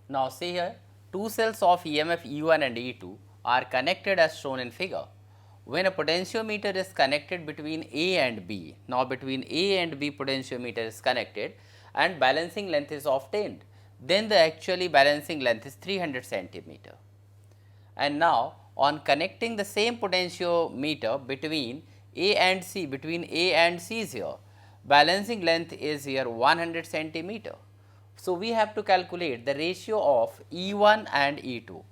Now see here, two cells of EMF E1 and E2 are connected as shown in figure. When a potentiometer is connected between A and B, now between A and B potentiometer is connected and balancing length is obtained, then the actually balancing length is 300 centimeter. And now on connecting the same potentiometer between A and C, is here, balancing length is here 100 centimeter. So we have to calculate the ratio of E1 and E2.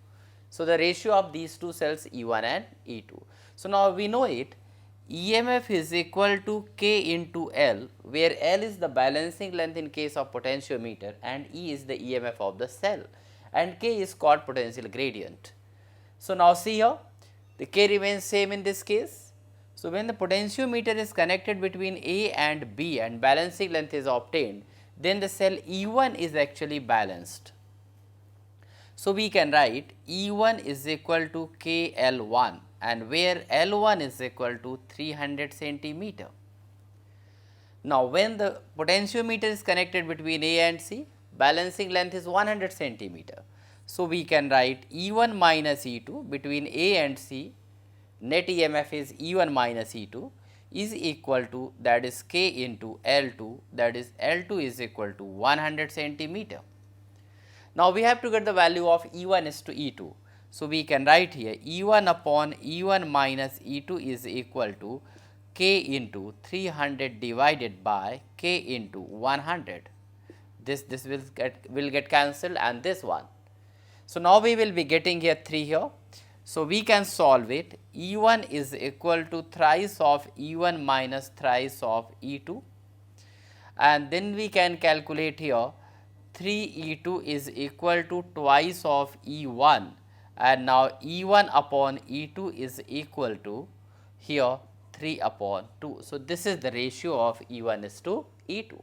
So the ratio of these two cells E1 and E2. So now we know it, EMF is equal to K into L, where L is the balancing length in case of potentiometer and E is the EMF of the cell and K is called potential gradient. So now see here, the K remains same in this case. So when the potentiometer is connected between A and B and balancing length is obtained, then the cell E1 is actually balanced. So we can write E1 is equal to KL1 and where L1 is equal to 300 centimeter. Now when the potentiometer is connected between A and C, balancing length is 100 centimeter. So we can write E1 minus E2 between A and C, net EMF is E1 minus E2 is equal to, that is K into L2, that is L2 is equal to 100 centimeter. Now we have to get the value of E1 is to E2. So we can write here E1 upon E1 minus E2 is equal to K into 300 divided by K into 100. This will get cancelled and this one. So now we will be getting here 3 here. So we can solve it. E1 is equal to thrice of E1 minus thrice of E2 and then we can calculate here 3E2 is equal to twice of E1 and now E1 upon E2 is equal to here 3 upon 2. So this is the ratio of E1 is to E2.